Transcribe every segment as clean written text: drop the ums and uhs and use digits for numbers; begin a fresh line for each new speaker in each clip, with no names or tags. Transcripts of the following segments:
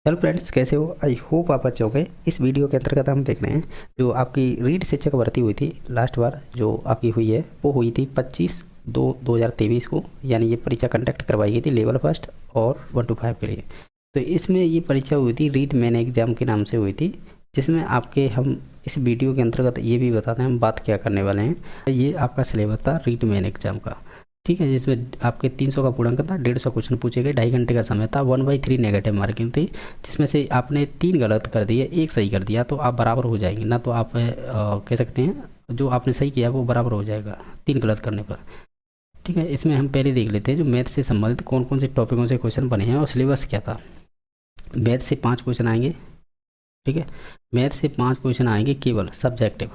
Hello friends, कैसे हो? I hope आप अच्छे हो गए। इस वीडियो के अंतर्गत हम देख रहे हैं जो आपकी रीड शिक्षक भर्ती हुई थी लास्ट बार जो आपकी हुई है वो हुई थी 25/2/2023 को। यानी ये परीक्षा कंडक्ट करवाई गई थी लेवल फर्स्ट और 1 to 5 के लिए। तो इसमें ये परीक्षा हुई थी रीड मेन एग्जाम के नाम से हुई थी, जिसमें आपके हम इस वीडियो के अंतर्गत ये भी बताते हैं हम बात क्या करने वाले हैं। ये आपका सिलेबस था रीड मेन एग्जाम का, ठीक है, जिसमें आपके 300 का पूर्णांक था, 150 क्वेश्चन पूछे गए, 2.5 घंटे का समय था, 1/3 नेगेटिव मार्किंग थी, जिसमें से आपने 3 गलत कर दिए, 1 सही कर दिया तो आप बराबर हो जाएंगे ना। तो आप कह सकते हैं जो आपने सही किया वो बराबर हो जाएगा 3 गलत करने पर, ठीक है। इसमें हम पहले देख लेते हैं जो मैथ से संबंधित कौन कौन से टॉपिकों से क्वेश्चन बने हैं और सिलेबस क्या था। मैथ से 5 क्वेश्चन आएंगे, ठीक है। मैथ से 5 क्वेश्चन आएंगे केवल सब्जेक्टिव।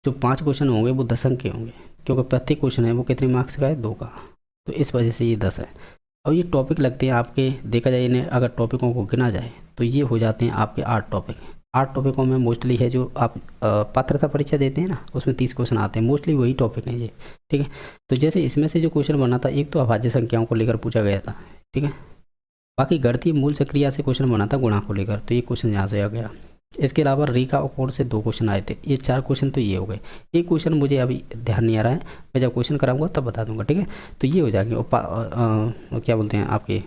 जो 5 क्वेश्चन होंगे वो 10 अंक के होंगे, क्योंकि प्रत्येक क्वेश्चन है वो कितने मार्क्स का है, 2 का, तो इस वजह से ये 10 है। और ये टॉपिक लगते हैं आपके, देखा जाए इन्हें अगर टॉपिकों को गिना जाए तो ये हो जाते हैं आपके 8 टॉपिक। 8 टॉपिकों में मोस्टली है जो आप पात्रता परीक्षा देते हैं ना, उसमें 30 क्वेश्चन आते हैं, मोस्टली वही टॉपिक हैं ये, ठीक है। तो जैसे इसमें से जो क्वेश्चन बना था, एक तो अभाज्य संख्याओं को लेकर पूछा गया था, ठीक है। बाकी गणितीय मूल सक्रिया से क्वेश्चन बना था गुणा को लेकर, तो ये क्वेश्चन यहाँ से आ गया। इसके अलावा रेखा और कोण से 2 क्वेश्चन आए थे, ये 4 क्वेश्चन तो ये हो गए। एक क्वेश्चन मुझे अभी ध्यान नहीं आ रहा है, मैं जब क्वेश्चन कराऊंगा तब बता दूंगा, ठीक है। तो ये हो जाएंगे और क्या बोलते हैं आपके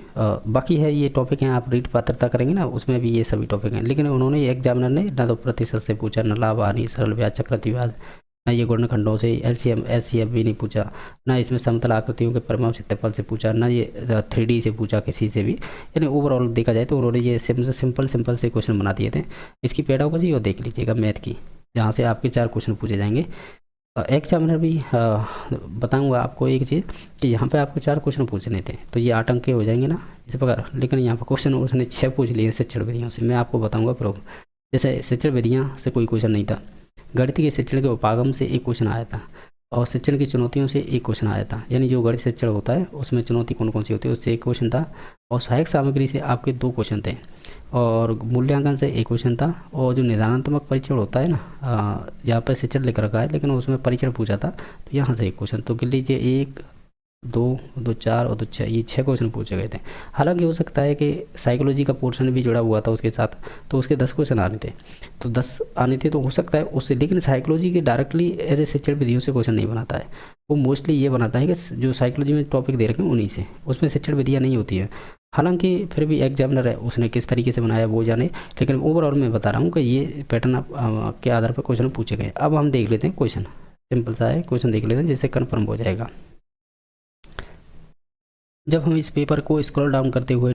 बाकी है ये टॉपिक हैं, आप रीड पात्रता करेंगे ना, उसमें भी ये सभी टॉपिक हैं। लेकिन उन्होंने एग्जामिनर ने ना तो प्रतिशत से पूछा, न लाभ हानि, सरल ब्याज, चक्रवृद्धि ब्याज, ना ये गुणनखंडों से एलसीएम एचसीएफ भी नहीं पूछा, ना इसमें समतल आकृतियों के परिमाप क्षेत्रफल से पूछा, ना ये 3D से पूछा किसी से भी। यानी ओवरऑल देखा जाए तो उन्होंने ये सिंपल से क्वेश्चन बना दिए थे। इसकी पेडागोजी और देख लीजिएगा मैथ की, जहाँ से आपके 4 क्वेश्चन पूछे जाएंगे। एग्जामिनर भी बताऊंगा आपको एक चीज़ कि यहाँ पे आपको 4 क्वेश्चन पूछने थे, तो ये 8 अंक के हो जाएंगे ना इस प्रकार। लेकिन यहाँ पर क्वेश्चन उसने 6 पूछ लिए शिक्षण विधियों से, मैं आपको बताऊँगा प्रूफ। जैसे शिक्षण विधियाँ से कोई क्वेश्चन नहीं था, गणित के शिक्षण के उपागम से एक क्वेश्चन आया था, और शिक्षण की चुनौतियों से एक क्वेश्चन आया था। यानी जो गणित शिक्षण होता है उसमें चुनौती कौन कौन सी होती है उससे एक क्वेश्चन था, और सहायक सामग्री से आपके 2 क्वेश्चन थे, और मूल्यांकन से एक क्वेश्चन था, और जो निदानात्मक परीक्षण होता है ना, यहाँ पर शिक्षण लिख रखा है लेकिन उसमें परीक्षण पूछा था, तो यहाँ से एक क्वेश्चन। तो गिन लीजिए 1 2 2 4 और 2 6, ये 6 क्वेश्चन पूछे गए थे। हालांकि हो सकता है कि साइकोलॉजी का पोर्शन भी जुड़ा हुआ था उसके साथ, तो उसके 10 क्वेश्चन आने थे, तो 10 आने थे तो हो सकता है उससे। लेकिन साइकोलॉजी के डायरेक्टली ऐसे शिक्षण विधियों से क्वेश्चन नहीं बनाता है, वो मोस्टली ये बनाता है कि जो साइकोलॉजी में टॉपिक दे रखे हैं उन्हीं से, उसमें शिक्षण विधियाँ नहीं होती हैं। हालांकि फिर भी एग्जामिनर है उसने किस तरीके से बनाया वो जाने, लेकिन ओवरऑल मैं बता रहा हूँ कि ये पैटर्न के आधार पर क्वेश्चन पूछे गए। अब हम देख लेते हैं क्वेश्चन, सिंपल सा है क्वेश्चन, देख लेते हैं जिससे कन्फर्म हो जाएगा। जब हम इस पेपर को स्क्रॉल डाउन करते हुए,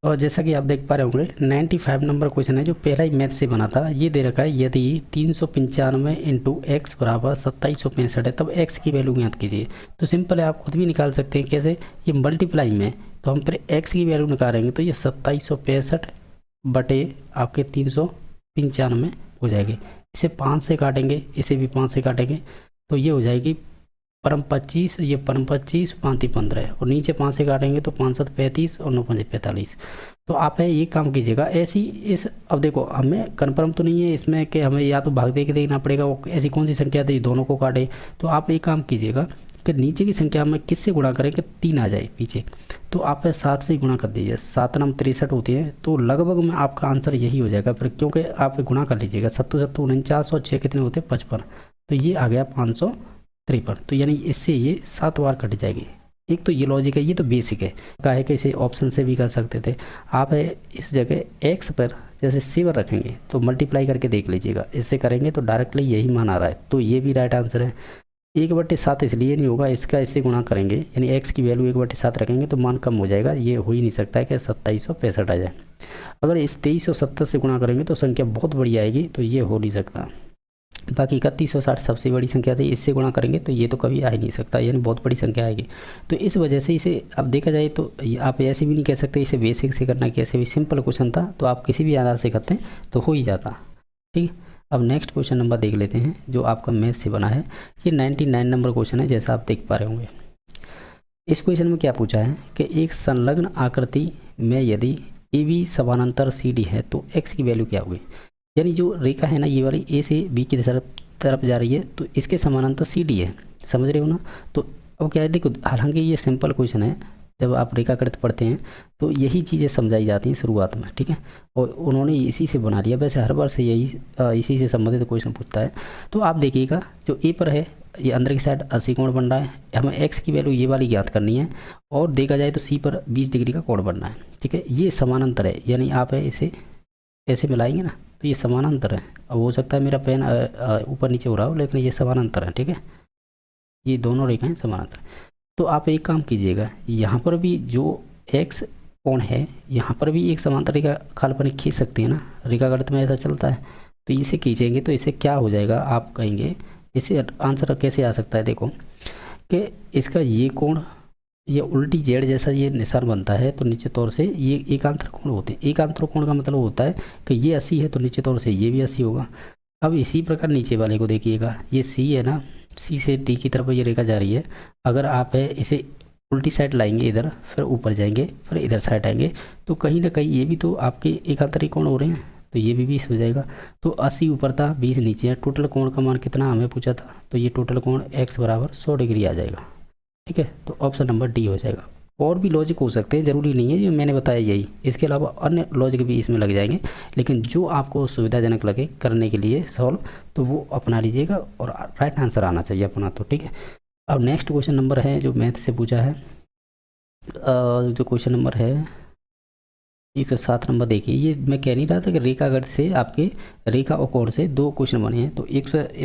और जैसा कि आप देख पा रहे होंगे 95 नंबर क्वेश्चन है जो पहला ही मैथ से बना था। ये दे रखा है यदि 395 इंटू एक्स बराबर 2765 है तब एक्स की वैल्यू ज्ञात कीजिए। तो सिंपल है, आप खुद भी निकाल सकते हैं। कैसे? ये मल्टीप्लाई में, तो हम फिर एक्स की वैल्यू निकालेंगे तो ये 2765 बटे आपके 395 हो जाएगी। इसे 5 से काटेंगे, इसे भी 5 से काटेंगे, तो ये हो जाएगी परम 25, ये परम 25, 5 15, और नीचे 5 से काटेंगे तो 5 7 35 और 9 5 45। तो आप है ये काम कीजिएगा ऐसी इस, अब देखो हमें कन्फर्म तो नहीं है इसमें कि हमें या तो भाग दे के देखना पड़ेगा वो ऐसी कौन सी संख्या थी दोनों को काटे। तो आप एक काम कीजिएगा कि नीचे की संख्या में किससे गुणा करें कि 3 आ जाए पीछे, तो आप 7 से गुणा कर दीजिए। 7 9 63 होती है, तो लगभग में आपका आंसर यही हो जाएगा फिर, क्योंकि आप गुणा कर लीजिएगा। 7 7 49 और 6 कितने होते हैं 55, तो ये आ गया 553। तो यानी इससे ये 7 बार कट जाएगी। एक तो ये लॉजिक है, ये तो बेसिक है, कहा है कि इसे ऑप्शन से भी कर सकते थे आप। इस जगह एक्स पर जैसे सीवर रखेंगे तो मल्टीप्लाई करके देख लीजिएगा, इससे करेंगे तो डायरेक्टली यही मान आ रहा है, तो ये भी राइट आंसर है। 1/7 इसलिए नहीं होगा, इसका इससे गुणा करेंगे, यानी एक्स की वैल्यू 1/7 रखेंगे तो मान कम हो जाएगा। ये हो ही नहीं सकता है कि 2765 आ जाए। अगर इस 2370 से गुणा करेंगे तो संख्या बहुत बड़ी आएगी, तो ये हो नहीं सकता। बाकी 3160 सबसे बड़ी संख्या थी, इससे गुणा करेंगे तो ये तो कभी आ ही नहीं सकता, यानी बहुत बड़ी संख्या आएगी। तो इस वजह से इसे अब देखा जाए तो आप ऐसे भी नहीं कह सकते इसे बेसिक से करना, कैसे भी सिंपल क्वेश्चन था तो आप किसी भी आधार से करते हैं तो हो ही जाता, ठीक है। अब नेक्स्ट क्वेश्चन नंबर देख लेते हैं जो आपका मैथ से बना है। ये 99 नंबर क्वेश्चन है, जैसा आप देख पा रहे होंगे। इस क्वेश्चन में क्या पूछा है कि एक संलग्न आकृति में यदि ए बी समानांतर सी डी है तो एक्स की वैल्यू क्या होगी। यानी जो रेखा है ना ये वाली ए से बी की तरफ जा रही है, तो इसके समानांतर सी डी है, समझ रहे हो ना। तो अब क्या है देखो, हालांकि ये सिंपल क्वेश्चन है, जब आप रेखागणित पढ़ते हैं तो यही चीज़ें समझाई जाती हैं शुरुआत में, ठीक है। और उन्होंने इसी से बना लिया। वैसे हर बार से यही इसी से संबंधित क्वेश्चन पूछता है। तो आप देखिएगा जो ए पर है ये अंदर की साइड 80 कोण बन रहा है, हमें एक्स की वैल्यू ये वाली ज्ञात करनी है, और देखा जाए तो सी पर 20 डिग्री का कोण बनना है, ठीक है। ये समानांतर है, यानी आप इसे ऐसे मिलाएंगे ना तो ये समानांतर है। अब हो सकता है मेरा पेन ऊपर नीचे हो रहा हो, लेकिन ये समानांतर है, ठीक है। ये दोनों रेखाएं समानांतर। तो आप एक काम कीजिएगा, यहाँ पर भी जो एक्स कोण है यहाँ पर भी एक समांतर रेखा काल्पनिक खींच सकते हैं ना, रेखागणित में ऐसा चलता है। तो इसे खींचेंगे तो इसे क्या हो जाएगा, आप कहेंगे इसे आंसर कैसे आ सकता है। देखो कि इसका ये कोण ये उल्टी जेड जैसा ये निशान बनता है, तो नीचे तौर से ये एकांतर कोण होते हैं। एकांतर कोण का मतलब होता है कि ये 80 है तो नीचे तौर से ये भी 80 होगा। अब इसी प्रकार नीचे वाले को देखिएगा, ये सी है ना, सी से डी की तरफ ये रेखा जा रही है। अगर आप इसे उल्टी साइड लाएंगे इधर, फिर ऊपर जाएंगे, फिर इधर साइड आएंगे, तो कहीं ना कहीं ये भी तो आपके एकांतरी कोण हो रहे हैं, तो ये भी 20 हो जाएगा। तो 80 ऊपर था, 20 नीचे है। टोटल कोण का मान कितना हमें पूछा था, तो ये टोटल कोण x बराबर 100 डिग्री आ जाएगा, ठीक है। तो ऑप्शन नंबर डी हो जाएगा। और भी लॉजिक हो सकते हैं, ज़रूरी नहीं है जो मैंने बताया यही, इसके अलावा अन्य लॉजिक भी इसमें लग जाएंगे, लेकिन जो आपको सुविधाजनक लगे करने के लिए सॉल्व, तो वो अपना लीजिएगा और राइट आंसर आना चाहिए अपना, तो ठीक है। अब नेक्स्ट क्वेश्चन नंबर है जो मैथ से पूछा है, जो क्वेश्चन नंबर है 107 नंबर। देखिए ये मैं कह नहीं रहा था कि रेखागणित से आपके रेखा और कोण से 2 क्वेश्चन बने हैं। तो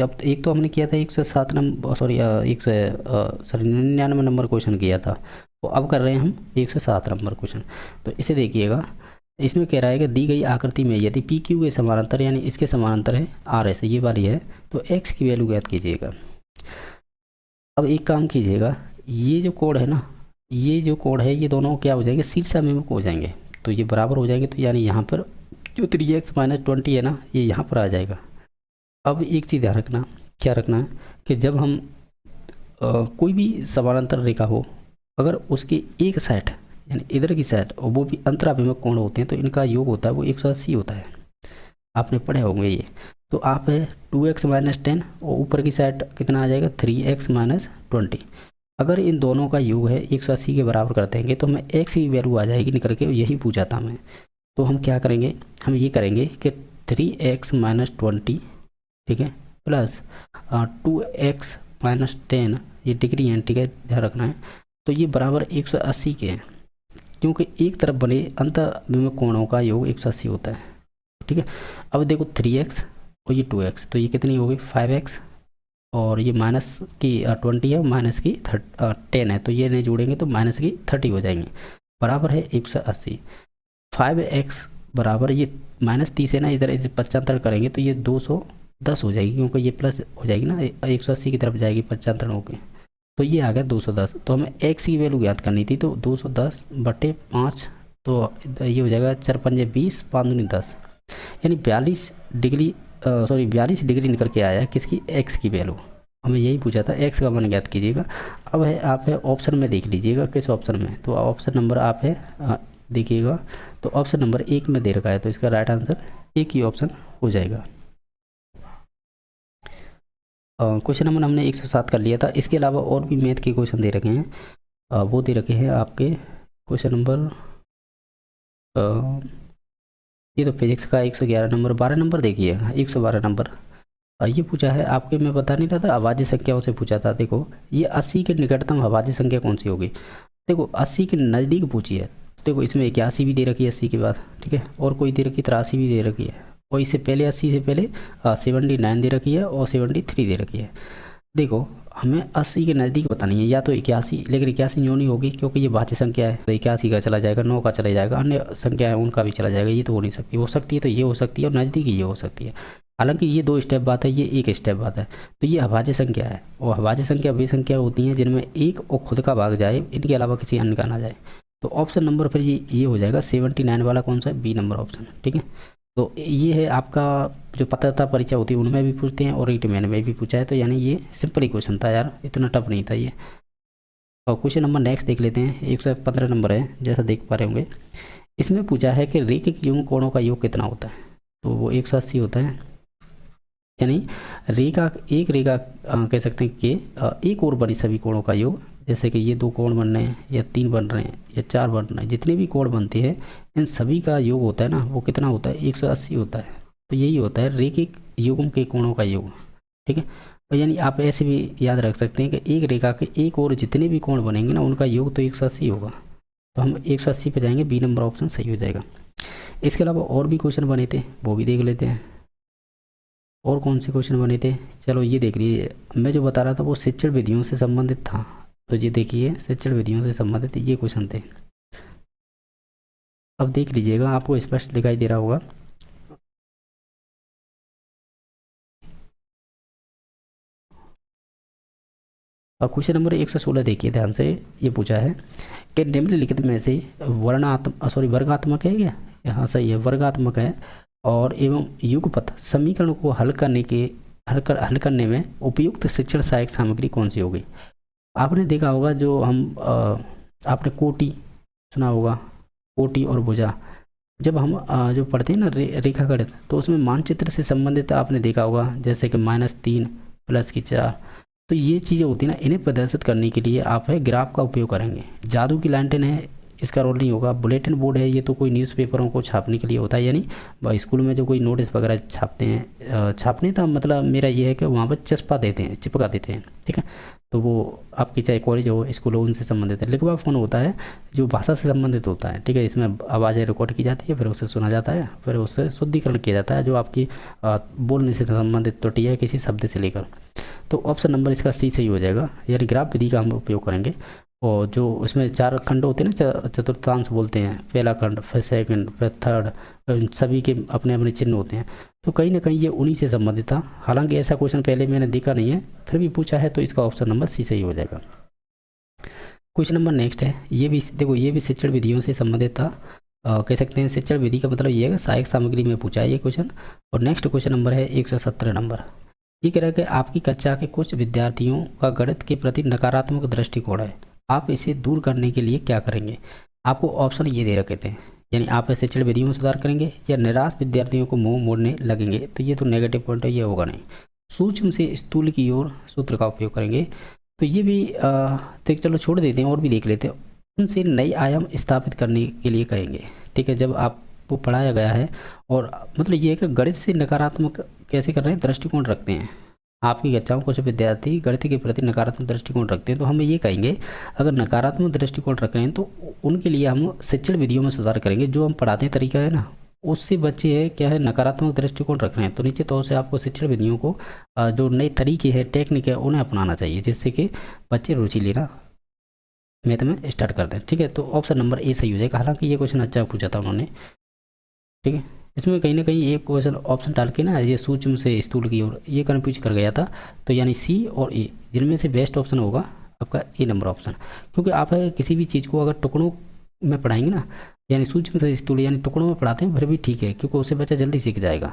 अब एक तो हमने किया था 107 नंबर, सॉरी 99 नंबर क्वेश्चन किया था, तो अब कर रहे हैं हम 107 नंबर क्वेश्चन। तो इसे देखिएगा, इसमें कह रहा है कि दी गई आकृति में यदि पी क्यू के समानांतर, यानी इसके समानांतर है आर एस, ये वाली है, तो एक्स की वैल्यू ज्ञात कीजिएगा। अब एक काम कीजिएगा, ये जो कोण है ना, ये जो कोण है ये दोनों क्या हो जाएंगे, शीर्षाभिमुख हो जाएंगे, तो ये बराबर हो जाएंगे। तो यानी यहाँ पर जो 3x - 20 है ना, ये यहाँ पर आ जाएगा। अब एक चीज़ ध्यान रखना, क्या रखना है कि जब हम कोई भी समानांतर रेखा हो, अगर उसकी एक साइड यानी इधर की साइड और वो भी अंतराभिमुख कोण होते हैं, तो इनका योग होता है वो 180 होता है, आपने पढ़े होंगे ये। तो आप है 2x - 10 और ऊपर की साइड कितना आ जाएगा 3x - 20। अगर इन दोनों का योग है 180 के बराबर कर देंगे तो हमें x की वैल्यू आ जाएगी निकल के, यही पूछा था हमें। तो हम क्या करेंगे, हम ये करेंगे कि 3x - 20, ठीक है, प्लस 2x - 10, ये डिग्री है, ठीक है, ध्यान रखना है। तो ये बराबर 180 के हैं, क्योंकि एक तरफ बने अंतःभिमुख कोणों का योग 180 होता है, ठीक है। अब देखो 3x और ये 2x, तो ये कितनी हो गई 5x, और ये माइनस की 20 है, माइनस की 10 है, तो ये नहीं जोड़ेंगे तो माइनस की 30 हो जाएंगे, बराबर है 180। 5x बराबर ये -30 है ना, इधर 75 करेंगे तो ये 210 हो जाएगी, क्योंकि ये प्लस हो जाएगी ना, 180 की तरफ जाएगी 75 होके, तो ये आ गया 210। तो हमें x की वैल्यू ज्ञात करनी थी, तो 210/5, तो ये हो जाएगा 4 पंजे 20, 5 दूनी 10, यानी 42 डिग्री, सॉरी 42 डिग्री निकल के आया किसकी, x की वैल्यू। हमें यही पूछा था, x का मान ज्ञात कीजिएगा। अब है आप है ऑप्शन में देख लीजिएगा किस ऑप्शन में, तो ऑप्शन नंबर आप है देखिएगा, तो ऑप्शन नंबर 1 में दे रखा है, तो इसका राइट आंसर एक ही ऑप्शन हो जाएगा। क्वेश्चन नंबर हमने 107 कर लिया था। इसके अलावा और भी मैथ के क्वेश्चन दे रखे हैं, वो दे रखे हैं आपके क्वेश्चन नंबर, ये तो फिजिक्स का 111 नंबर, 12 नंबर देखिए 112 नंबर। ये पूछा है आपके, मैं बता नहीं रहा था, अभाज्य संख्याओं से पूछा था। देखो ये 80 के निकटतम अभाज्य संख्या कौन सी होगी, देखो 80 के नज़दीक पूछी है। देखो इसमें 81 भी दे रखी है 80 के बाद, ठीक है, और कोई दे रखी 83 भी दे रखी है, और इससे पहले 80 से पहले 79 दे रखी है और 73 दे रखी है। देखो हमें 80 के नज़दीक बतानी है, या तो 81, लेकिन 81 यूँ नहीं होगी क्योंकि ये भाज्य संख्या है, तो 81 का चला जाएगा, 9 का चला जाएगा, अन्य संख्या है उनका भी चला जाएगा, ये तो हो नहीं सकती। हो सकती है तो ये हो सकती है, और नज़दीक ये हो सकती है। हालांकि ये 2 स्टेप बात है, ये 1 स्टेप बात है। तो ये अभाज्य संख्या है, और अभाज्य संख्या वे संख्या होती हैं जिनमें एक और खुद का भाग जाए, इनके अलावा किसी अन्य का ना जाए। तो ऑप्शन नंबर फिर ये हो जाएगा 79 वाला, कौन सा है, बी नंबर ऑप्शन, ठीक है। तो ये है आपका जो पात्रता परीक्षा होती है उनमें भी पूछते हैं, और रिटन में भी पूछा है, तो यानी ये सिंपल ही क्वेश्चन था यार, इतना टफ नहीं था ये। और क्वेश्चन नंबर नेक्स्ट देख लेते हैं, 115 नंबर है, जैसा देख पा रहे होंगे। इसमें पूछा है कि रैखिक युग्म कोणों का योग कितना होता है, तो वो 180 होता है। यानी रेखा, एक रेखा कह सकते हैं कि एक और बनी सभी कोणों का योग जैसे कि ये 2 कोण बन रहे हैं या 3 बन रहे हैं या 4 बन रहे हैं, जितने भी कोण बनते हैं इन सभी का योग होता है ना, वो कितना होता है, 180 होता है। तो यही होता है रैखिक युग्म के कोणों का योग, ठीक है। और यानी आप ऐसे भी याद रख सकते हैं कि एक रेखा के एक और जितने भी कोण बनेंगे ना उनका योग तो 180 होगा। तो हम 180 पे जाएंगे, बी नंबर ऑप्शन सही हो जाएगा। इसके अलावा और भी क्वेश्चन बने थे, वो भी देख लेते हैं। और कौन से क्वेश्चन बने थे, चलो ये देख लीजिए। मैं जो बता रहा था वो शिक्षण विधियों से संबंधित था, तो ये देखिए शिक्षण विधियों से संबंधित ये क्वेश्चन थे। अब देख लीजिएगा, आपको स्पष्ट दिखाई दे रहा होगा। अब क्वेश्चन नंबर 116 देखिए ध्यान से। ये पूछा है कि निम्नलिखित में से वर्गात्मक है क्या, हाँ सही है, वर्गात्मक है और एवं युगपथ समीकरण को हल करने में उपयुक्त शिक्षण सहायक सामग्री कौन सी होगी। आपने देखा होगा जो हम आपने कोटि सुना होगा, कोटि और भुजा। जब हम जो पढ़ते हैं ना रेखागणित, तो उसमें मानचित्र से संबंधित आपने देखा होगा, जैसे कि -3 +4। तो ये चीज़ें होती हैं ना, इन्हें प्रदर्शित करने के लिए आप है ग्राफ का उपयोग करेंगे। जादू की लैंटेन है, इसका रोल नहीं होगा। बुलेटिन बोर्ड है, ये तो कोई न्यूज़पेपरों को छापने के लिए होता है, यानी स्कूल में जो कोई नोटिस वगैरह छापते हैं, छापने का मतलब मेरा ये है कि वहाँ पर चस्पा देते हैं, चिपका देते हैं, ठीक है। तो वो आपकी चाहे कॉलेज हो, स्कूल हो, उनसे संबंधित है। लिखवा फ़ोन होता है जो भाषा से संबंधित होता है, ठीक है। इसमें आवाज़ें रिकॉर्ड की जाती है, फिर उससे सुना जाता है, फिर उससे शुद्धिकरण किया जाता है जो आपकी बोलने से संबंधित त्रुटि है किसी शब्द से लेकर। तो ऑप्शन नंबर इसका सी सही हो जाएगा, यानी ग्राफ विधि का हम उपयोग करेंगे। और जो उसमें 4 खंड होते हैं ना, चतुर्थांश बोलते हैं, पहला खंड, फिर सेकंड, फिर थर्ड, सभी के अपने अपने चिन्ह होते हैं। तो कहीं ना कहीं ये उन्हीं से संबंधित था। हालांकि ऐसा क्वेश्चन पहले मैंने देखा नहीं है, फिर भी पूछा है, तो इसका ऑप्शन नंबर सी सही हो जाएगा। क्वेश्चन नंबर नेक्स्ट है, ये भी देखो, ये भी शिक्षण विधियों से संबंधित था। कह सकते हैं शिक्षण विधि का मतलब ये है सहायक सामग्री में पूछा है ये क्वेश्चन। और नेक्स्ट क्वेश्चन नंबर है 117 नंबर। ये कह रहा है कि आपकी कक्षा के कुछ विद्यार्थियों का गणित के प्रति नकारात्मक दृष्टिकोण है, आप इसे दूर करने के लिए क्या करेंगे। आपको ऑप्शन ये दे रखे थे, यानी आप शिक्षण विधियों में सुधार करेंगे या निराश विद्यार्थियों को मुंह मोड़ने लगेंगे। तो ये तो नेगेटिव पॉइंट है, ये होगा नहीं। सूक्ष्म से स्थूल की ओर सूत्र का उपयोग करेंगे, तो ये भी तो चलो छोड़ देते हैं और भी देख लेते हैं। उनसे नई आयाम स्थापित करने के लिए कहेंगे, ठीक है। जब आपको पढ़ाया गया है और मतलब ये है कि गणित से नकारात्मक कैसे कर रहे हैं, दृष्टिकोण रखते हैं। आपकी कक्षाओं कुछ विद्यार्थी गणित के प्रति नकारात्मक दृष्टिकोण रखते हैं, तो हम ये कहेंगे अगर नकारात्मक दृष्टिकोण रख रहे हैं तो उनके लिए हम शिक्षण विधियों में सुधार करेंगे। जो हम पढ़ाते हैं तरीका है ना, उससे बच्चे है क्या है, नकारात्मक दृष्टिकोण रख रहे हैं, तो निश्चित तौर से आपको शिक्षण विधियों को जो नए तरीके है, टेक्निक है, उन्हें अपनाना चाहिए, जिससे कि बच्चे रुचि लेना मैथ में स्टार्ट कर दें, ठीक है। तो ऑप्शन नंबर ए सही हो जाएगा। हालांकि ये क्वेश्चन अच्छा पूछा था उन्होंने, ठीक है। इसमें कहीं ना कहीं एक क्वेश्चन ऑप्शन डाल के ना, ये सूक्ष्म से स्थूल की ओर, ये कन्फ्यूज कर गया था। तो यानी सी और ए, जिनमें से बेस्ट ऑप्शन होगा आपका ए नंबर ऑप्शन। क्योंकि आप किसी भी चीज़ को अगर टुकड़ों में पढ़ाएंगे ना, यानी सूक्ष्म से स्थूल यानी टुकड़ों में पढ़ाते हैं, फिर भी ठीक है, क्योंकि उससे बच्चा जल्दी सीख जाएगा।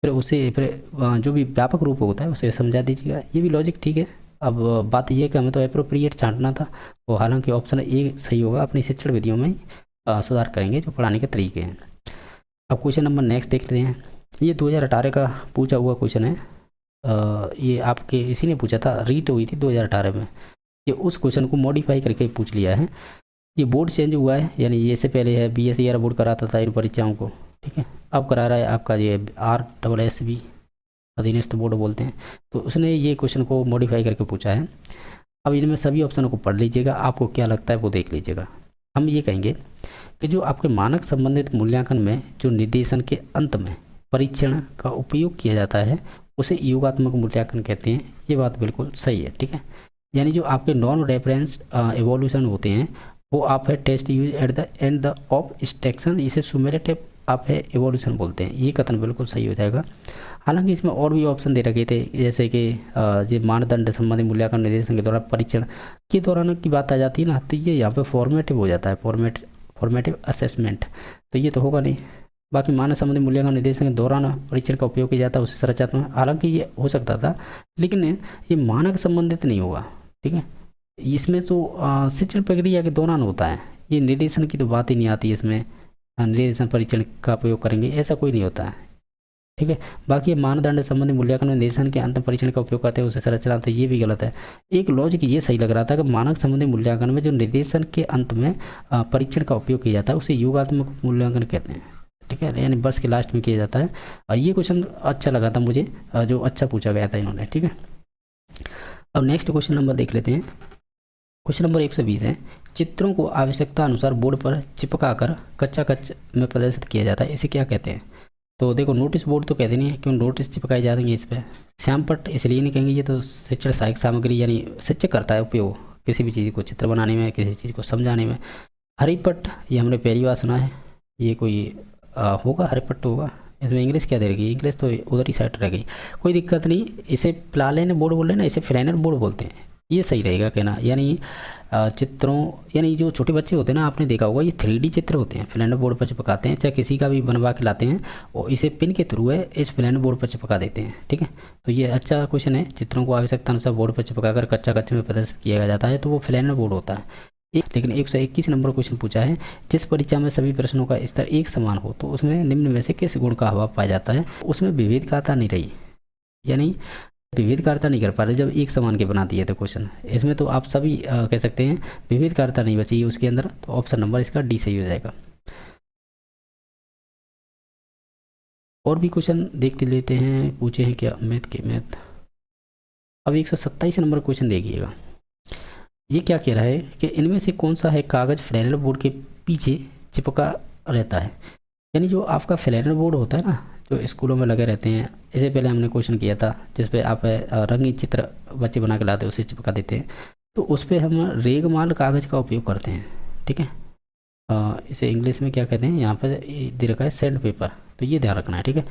फिर जो भी व्यापक रूप होता है उसे समझा दीजिएगा, ये भी लॉजिक ठीक है। अब बात यह है कि हमें तो अप्रोप्रिएट छांटना था, और हालांकि ऑप्शन ए सही होगा। अपनी शिक्षण विधियों में सुधार करेंगे जो पढ़ाने के तरीके हैं। अब क्वेश्चन नंबर नेक्स्ट देख लेते हैं। ये 2018 का पूछा हुआ क्वेश्चन है। ये आपके इसी ने पूछा था, रीट हुई थी 2018 में। ये उस क्वेश्चन को मॉडिफाई करके पूछ लिया है। ये बोर्ड चेंज हुआ है, यानी ये से पहले है BSER बोर्ड कराता था इन परीक्षाओं को, ठीक है। अब करा रहा है आपका ये RSSB, अधीनस्थ बोर्ड बोलते हैं। तो उसने ये क्वेश्चन को मॉडिफाई करके पूछा है। अब इनमें सभी ऑप्शनों को पढ़ लीजिएगा, आपको क्या लगता है वो देख लीजिएगा। हम ये कहेंगे कि जो आपके मानक संबंधित मूल्यांकन में जो निर्देशन के अंत में परीक्षण का उपयोग किया जाता है उसे योगात्मक मूल्यांकन कहते हैं। ये बात बिल्कुल सही है, ठीक है। यानी जो आपके नॉन रेफरेंस एवोल्यूशन होते हैं वो आप है test use at the end of instruction, इसे सुमेरेटिव आप है एवोल्यूशन बोलते हैं। ये कथन बिल्कुल सही हो जाएगा। हालांकि इसमें और भी ऑप्शन दे रखे थे, जैसे कि ये मानदंड संबंधी मूल्यांकन निर्देशन के दौरान परीक्षण के दौरान की बात आ जाती है ना, तो ये यहाँ पे फॉर्मेटिव हो जाता है, फॉर्मेटिव असेसमेंट, तो ये तो होगा नहीं। बाकी मानक संबंधी मूल्यांकन निर्देशन के दौरान परीक्षण का उपयोग किया जाता है उसे संरचनात्मक, हालांकि ये हो सकता था, लेकिन ये मानक संबंधित नहीं होगा, ठीक है। इसमें तो शिक्षण प्रक्रिया के दौरान होता है, ये निर्देशन की तो बात ही नहीं आती इसमें। निर्देशन परीक्षण का उपयोग करेंगे ऐसा कोई नहीं होता है, ठीक है। बाकी ये मानदंड संबंधी मूल्यांकन में निर्देशन के अंत परीक्षण का उपयोग करते हैं उसे संरचना, तो ये भी गलत है। एक लॉजिक ये सही लग रहा था कि मानक संबंधी मूल्यांकन में जो निर्देशन के अंत में परीक्षण का उपयोग किया जाता है उसे योगात्मक मूल्यांकन कहते हैं। ठीक है, यानी वर्ष के लास्ट में किया जाता है। ये क्वेश्चन अच्छा लगा था मुझे, जो अच्छा पूछा गया था इन्होंने। ठीक है, अब नेक्स्ट क्वेश्चन नंबर देख लेते हैं। क्वेश्चन नंबर 120 है, चित्रों को आवश्यकता अनुसार बोर्ड पर चिपकाकर कच्चा कच में प्रदर्शित किया जाता है, इसे क्या कहते हैं? तो देखो, नोटिस बोर्ड तो कहते नहीं है, क्यों नोटिस चिपकाए जाएंगे इस पर। श्यामपट्ट इसलिए नहीं कहेंगे, ये तो शिक्षण सहायक सामग्री यानी शिक्षक करता है उपयोग किसी भी चीज़ को चित्र बनाने में, किसी चीज़ को समझाने में। हरिपट्ट ये हमने पहली बार सुना है, ये कोई होगा, हरिपट्ट होगा। इसमें इंग्लिश क्या दे रही, इंग्लिश तो उधर ही साइड रह गई, कोई दिक्कत नहीं। इसे प्लालेन बोर्ड बोल रहे हैं ना, इसे फ्लैनर बोर्ड बोलते हैं, ये सही रहेगा कहना। यानी चित्रों, यानी जो छोटे बच्चे होते हैं ना, आपने देखा होगा ये 3D चित्र होते हैं, फ्लैनर बोर्ड पर चिपकाते हैं, चाहे किसी का भी बनवा के लाते हैं और इसे पिन के थ्रू है इस फ्लैनर बोर्ड पर चिपका देते हैं। ठीक है, तो ये अच्छा क्वेश्चन है। चित्रों को आवश्यकता अनुसार बोर्ड पर चिपकाकर कच्चा कच्चे में प्रदर्शित किया जाता है, तो वो फ्लैनर बोर्ड होता है। लेकिन 121 नंबर क्वेश्चन पूछा है, जिस परीक्षा में सभी प्रश्नों का स्तर एक समान हो तो उसमें निम्न में से किस गुण का अभाव पाया जाता है? उसमें विविधता नहीं रही, यानी विविधता नहीं कर पा रहे जब एक समान के बना दिए थे क्वेश्चन। इसमें तो आप सभी कह सकते हैं विविधता नहीं बची है उसके अंदर, तो ऑप्शन नंबर इसका डी सही हो जाएगा। और भी क्वेश्चन देखते लेते हैं, पूछे हैं क्या मैथ के मैथ। अब 127 नंबर क्वेश्चन देखिएगा, ये क्या कह रहा है कि इनमें से कौन सा है कागज फ्लैनर बोर्ड के पीछे चिपका रहता है? यानी जो आपका फ्लैनर बोर्ड होता है ना, जो स्कूलों में लगे रहते हैं, इससे पहले हमने क्वेश्चन किया था जिस पे आप रंगीन चित्र बच्चे बना के लाते हैं उसे चिपका देते हैं, तो उस पर हम रेगमाल कागज़ का उपयोग करते हैं। ठीक है, इसे इंग्लिश में क्या कहते हैं, यहाँ पर दे रखा है सैंड पेपर, तो ये ध्यान रखना है। ठीक है,